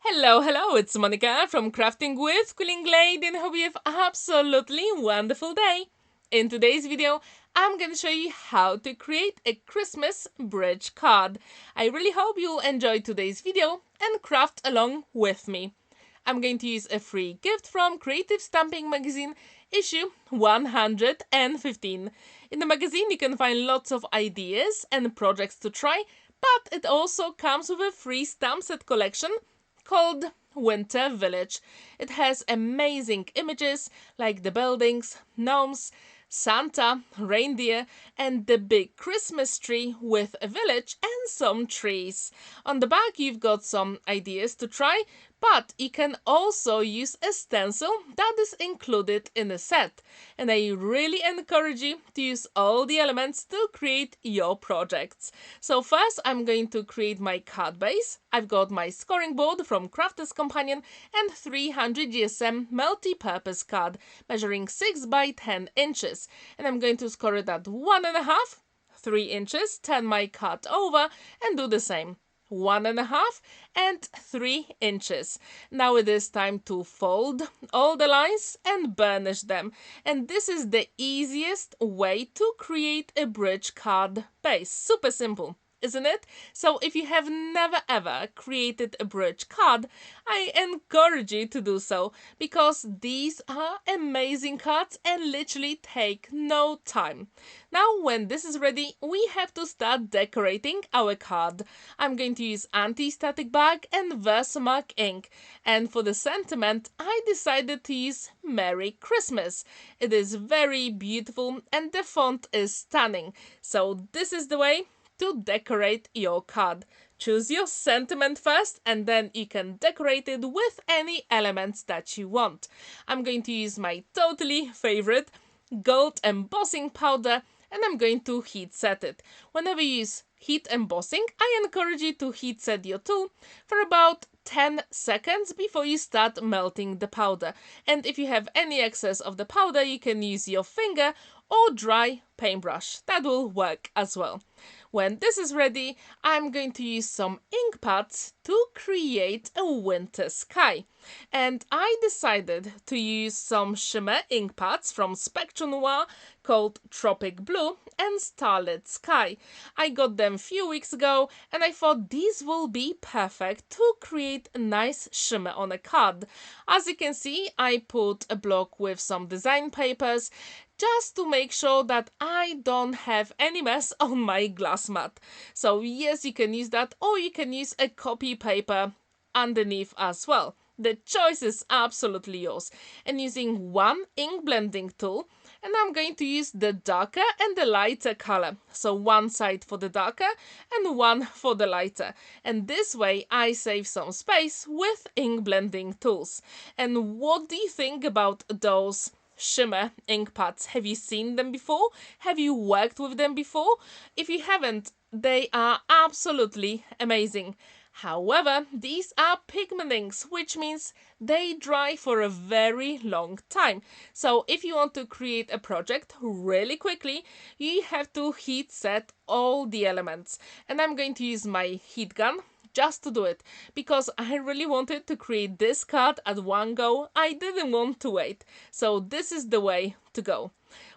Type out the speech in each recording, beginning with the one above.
Hello, it's Monica from Crafting with Quilling Glade and hope you have absolutely wonderful day. In today's video, I'm going to show you how to create a Christmas bridge card. I really hope you'll enjoy today's video and craft along with me. I'm going to use a free gift from Creative Stamping Magazine, issue 115. In the magazine, you can find lots of ideas and projects to try, but it also comes with a free stamp set collection called Winter Village. It has amazing images like the buildings, gnomes, Santa, reindeer, and the big Christmas tree with a village and some trees. On the back you've got some ideas to try, but you can also use a stencil that is included in the set. And I really encourage you to use all the elements to create your projects. So first I'm going to create my card base. I've got my scoring board from Crafter's Companion and 300 GSM multi-purpose card measuring 6 by 10 inches. And I'm going to score it at 1.5, 3 inches, turn my card over and do the same. 1.5 and 3 inches. Now it is time to fold all the lines and burnish them. And this is the easiest way to create a bridge card base. Super simple, isn't it? So if you have never ever created a bridge card, I encourage you to do so because these are amazing cards and literally take no time. Now when this is ready, we have to start decorating our card. I'm going to use anti-static bag and VersaMark ink, and for the sentiment I decided to use Merry Christmas. It is very beautiful and the font is stunning. So this is the way to decorate your card. Choose your sentiment first and then you can decorate it with any elements that you want. I'm going to use my totally favorite gold embossing powder and I'm going to heat set it. Whenever you use heat embossing, I encourage you to heat set your tool for about 10 seconds before you start melting the powder. And if you have any excess of the powder, you can use your finger or dry paintbrush. That will work as well. When this is ready, I'm going to use some ink pads to create a winter sky. And I decided to use some shimmer ink pads from Spectrum Noir called Tropic Blue and Starlit Sky. I got them a few weeks ago and I thought these will be perfect to create a nice shimmer on a card. As you can see, I put a block with some design papers just to make sure that I don't have any mess on my glass mat. So yes, you can use that or you can use a copy paper underneath as well. The choice is absolutely yours. And using one ink blending tool, and I'm going to use the darker and the lighter color. So one side for the darker and one for the lighter. And this way I save some space with ink blending tools. And what do you think about those shimmer ink pads? Have you seen them before? Have you worked with them before? If you haven't, they are absolutely amazing. However, these are pigment inks, which means they dry for a very long time. So if you want to create a project really quickly, you have to heat set all the elements. And I'm going to use my heat gun just to do it, because I really wanted to create this card at one go. I didn't want to wait. So this is the way to go.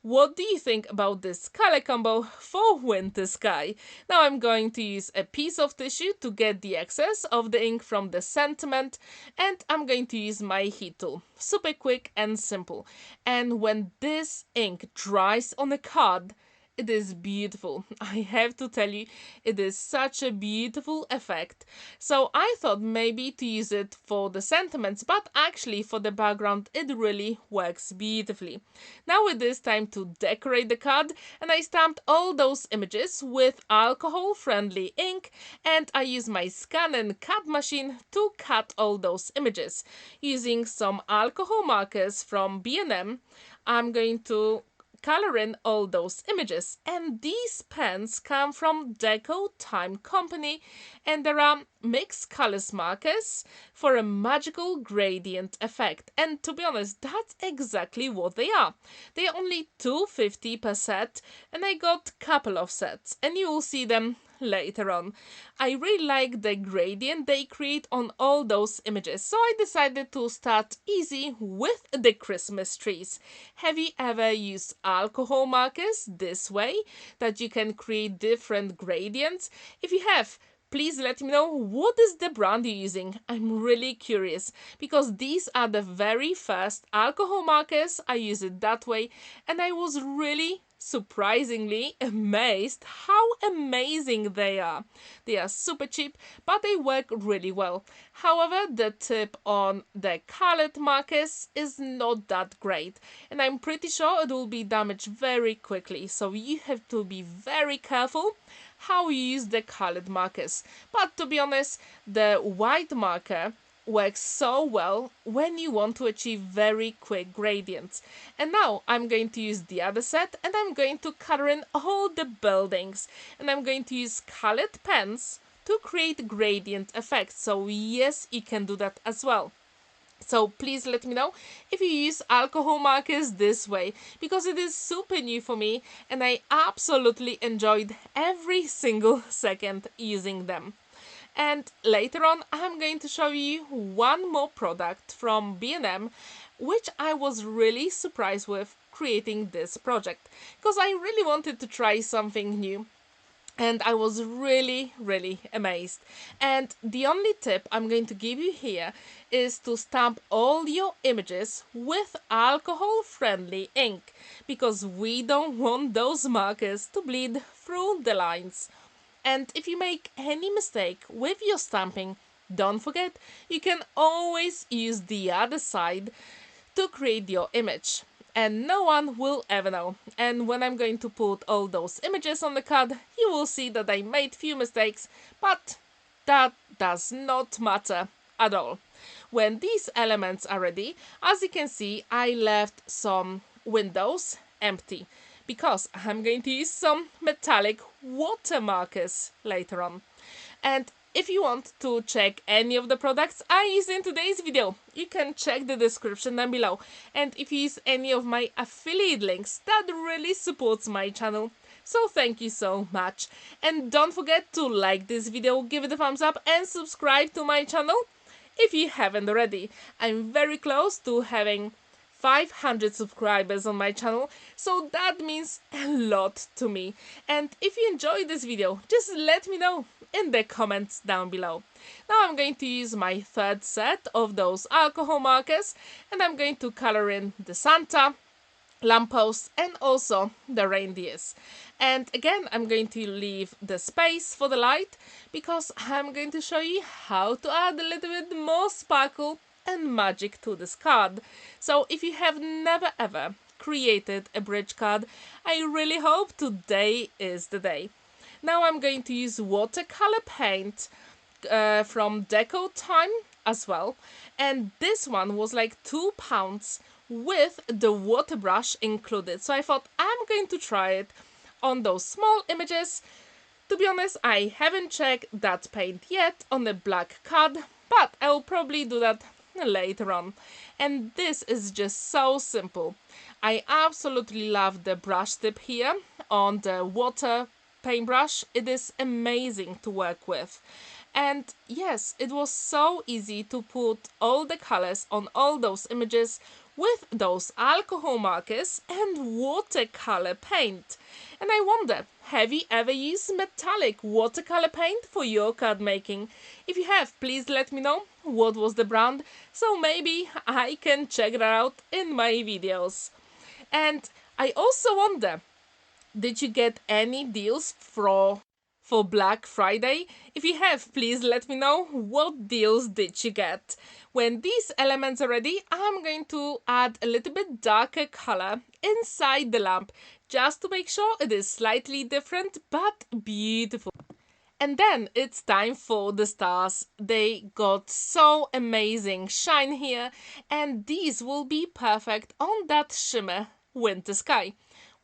What do you think about this color combo for Winter Sky? Now I'm going to use a piece of tissue to get the excess of the ink from the sentiment, and I'm going to use my heat tool. Super quick and simple. And when this ink dries on a card, it is beautiful. I have to tell you, it is such a beautiful effect. So I thought maybe to use it for the sentiments, but actually for the background it really works beautifully. Now it is time to decorate the card, and I stamped all those images with alcohol-friendly ink, and I use my ScanNCut machine to cut all those images. Using some alcohol markers from B&M, I'm going to color in all those images, and these pens come from Deco Time Company, and there are mixed colors markers for a magical gradient effect. And to be honest, that's exactly what they are. They are only $2.50 per set, and I got a couple of sets, and you will see them later on. I really like the gradient they create on all those images, so I decided to start easy with the Christmas trees. Have you ever used alcohol markers this way, that you can create different gradients? If you have, please let me know what is the brand you're using. I'm really curious, because these are the very first alcohol markers. I use it that way, and I was really surprisingly amazed how amazing they are. They are super cheap, but they work really well. However, the tip on the colored markers is not that great, and I'm pretty sure it will be damaged very quickly, so you have to be very careful how you use the colored markers. But to be honest, the white marker works so well when you want to achieve very quick gradients. And now I'm going to use the other set, and I'm going to color in all the buildings, and I'm going to use colored pens to create gradient effects. So yes, you can do that as well. So please let me know if you use alcohol markers this way, because it is super new for me and I absolutely enjoyed every single second using them. And later on, I'm going to show you one more product from B&M, which I was really surprised with creating this project, because I really wanted to try something new. And I was really amazed. And the only tip I'm going to give you here is to stamp all your images with alcohol-friendly ink, because we don't want those markers to bleed through the lines. And if you make any mistake with your stamping, don't forget, you can always use the other side to create your image, and no one will ever know. And when I'm going to put all those images on the card, you will see that I made few mistakes, but that does not matter at all. When these elements are ready, as you can see, I left some windows empty, because I'm going to use some metallic water markers later on. And if you want to check any of the products I use in today's video, you can check the description down below. And if you use any of my affiliate links, that really supports my channel. So thank you so much. And don't forget to like this video, give it a thumbs up and subscribe to my channel if you haven't already. I'm very close to having 500 subscribers on my channel, so that means a lot to me. And if you enjoyed this video, just let me know in the comments down below. Now I'm going to use my third set of those alcohol markers, and I'm going to color in the Santa, lampposts and also the reindeers. And again, I'm going to leave the space for the light, because I'm going to show you how to add a little bit more sparkle and magic to this card. So if you have never ever created a bridge card, I really hope today is the day. Now I'm going to use watercolor paint from Deco Time as well, and this one was like £2 with the water brush included, so I thought I'm going to try it on those small images. To be honest, I haven't checked that paint yet on the black card, but I will probably do that later on. And this is just so simple. I absolutely love the brush tip here on the water paintbrush. It is amazing to work with. And yes, it was so easy to put all the colors on all those images with those alcohol markers and watercolor paint. And I wonder, have you ever used metallic watercolor paint for your card making? If you have, please let me know what was the brand, so maybe I can check that out in my videos. And I also wonder, did you get any deals for Black Friday? If you have, please let me know what deals did you get. When these elements are ready, I'm going to add a little bit darker color inside the lamp, just to make sure it is slightly different but beautiful. And then it's time for the stars. They got so amazing shine here, and these will be perfect on that shimmer winter sky.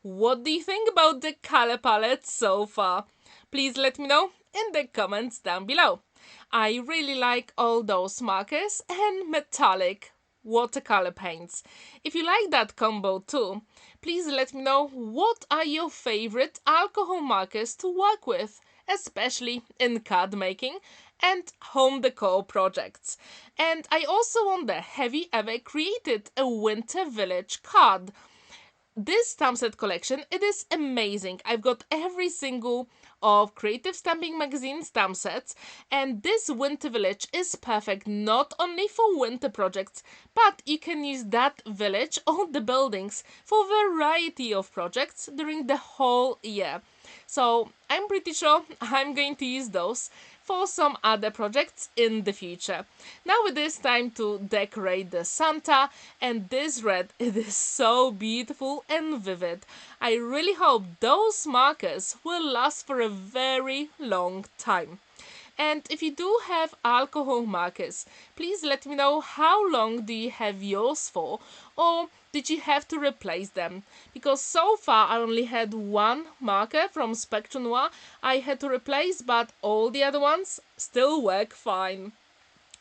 What do you think about the color palette so far? Please let me know in the comments down below. I really like all those markers and metallic watercolor paints. If you like that combo too, please let me know what are your favorite alcohol markers to work with, especially in card making and home decor projects. And I also wonder, have you ever created a winter village card? This stamp set collection, it is amazing. I've got every single of Creative Stamping Magazine stamp sets, and this winter village is perfect not only for winter projects, but you can use that village or the buildings for a variety of projects during the whole year. So I'm pretty sure I'm going to use those for some other projects in the future. Now it is time to decorate the Santa, and this red, it is so beautiful and vivid. I really hope those markers will last for a very long time. And if you do have alcohol markers, please let me know how long do you have yours for, or did you have to replace them? Because so far I only had one marker from Spectrum Noir I had to replace, but all the other ones still work fine.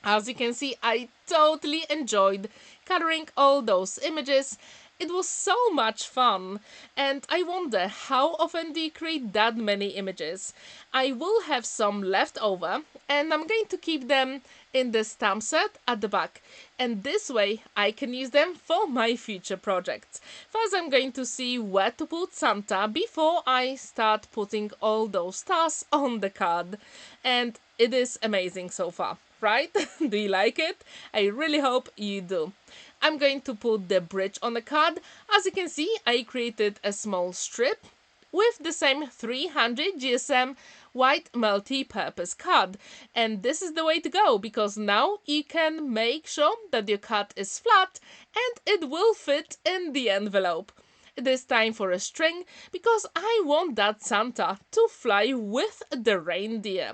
As you can see, I totally enjoyed coloring all those images. It was so much fun, and I wonder how often do you create that many images? I will have some left over, and I'm going to keep them in the stamp set at the back, and this way I can use them for my future projects. First, I'm going to see where to put Santa before I start putting all those stars on the card, and it is amazing so far, right? Do you like it? I really hope you do. I'm going to put the bridge on the card. As you can see, I created a small strip with the same 300 GSM white multi-purpose card. And this is the way to go, because now you can make sure that your card is flat and it will fit in the envelope. It is time for a string, because I want that Santa to fly with the reindeer.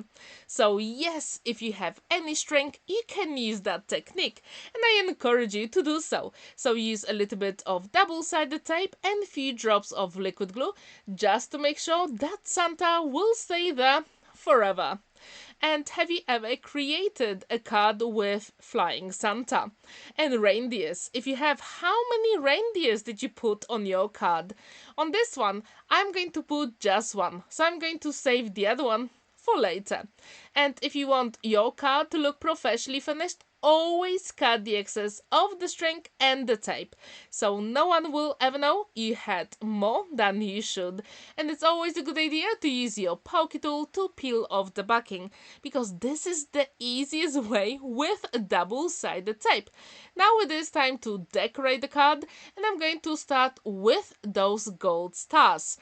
So yes, if you have any string, you can use that technique, and I encourage you to do so. So use a little bit of double-sided tape and a few drops of liquid glue, just to make sure that Santa will stay there forever. And have you ever created a card with flying Santa and reindeers? If you have, how many reindeers did you put on your card? On this one, I'm going to put just one, so I'm going to save the other one for later. And if you want your card to look professionally finished, always cut the excess of the string and the tape, so no one will ever know you had more than you should. And it's always a good idea to use your pokey tool to peel off the backing, because this is the easiest way with double-sided tape. Now it is time to decorate the card, and I'm going to start with those gold stars.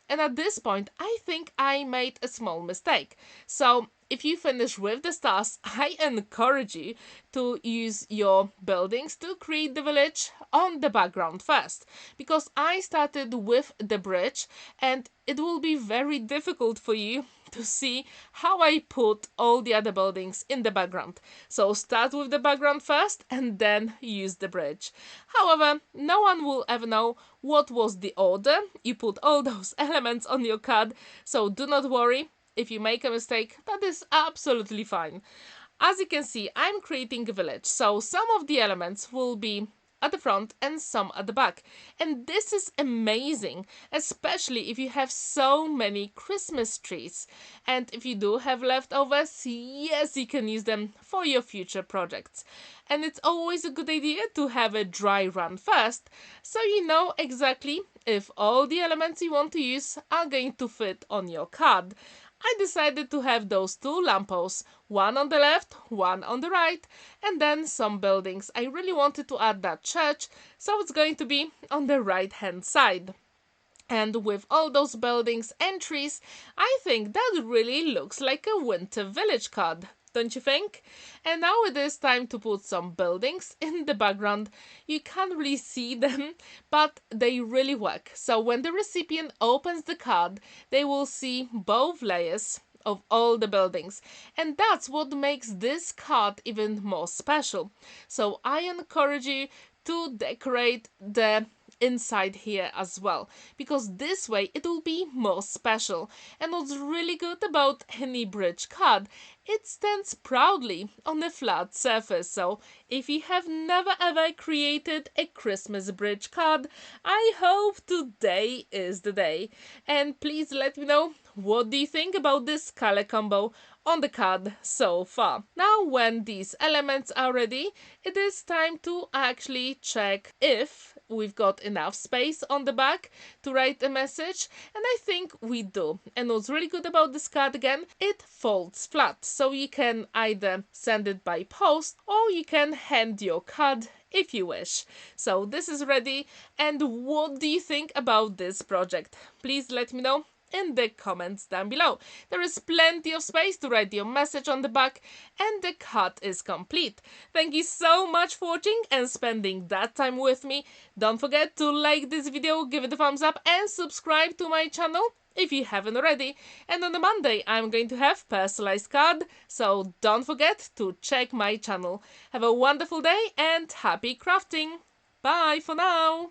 And at this point, I think I made a small mistake. So if you finish with the stars, I encourage you to use your buildings to create the village on the background first, because I started with the bridge and it will be very difficult for you to see how I put all the other buildings in the background. So start with the background first and then use the bridge. However, no one will ever know what was the order you put all those elements on your card, so do not worry. If you make a mistake, that is absolutely fine. As you can see, I'm creating a village, so some of the elements will be at the front and some at the back. And this is amazing, especially if you have so many Christmas trees. And if you do have leftovers, yes, you can use them for your future projects. And it's always a good idea to have a dry run first, so you know exactly if all the elements you want to use are going to fit on your card. I decided to have those two lampposts, one on the left, one on the right, and then some buildings. I really wanted to add that church, so it's going to be on the right hand side. And with all those buildings and trees, I think that really looks like a winter village card, don't you think? And now it is time to put some buildings in the background. You can't really see them, but they really work. So when the recipient opens the card, they will see both layers of all the buildings. And that's what makes this card even more special. So I encourage you to decorate the inside here as well, because this way it will be more special. And what's really good about any bridge card, it stands proudly on a flat surface. So if you have never ever created a Christmas bridge card, I hope today is the day. And please let me know what do you think about this color combo on the card so far? Now, when these elements are ready, it is time to actually check if we've got enough space on the back to write a message, and I think we do. And what's really good about this card again, it folds flat, so you can either send it by post or you can hand your card if you wish. So this is ready, and what do you think about this project? Please let me know in the comments down below. There is plenty of space to write your message on the back, and the card is complete. Thank you so much for watching and spending that time with me. Don't forget to like this video, give it a thumbs up, and subscribe to my channel if you haven't already. And on the Monday I'm going to have personalized card, so don't forget to check my channel. Have a wonderful day and happy crafting. Bye for now.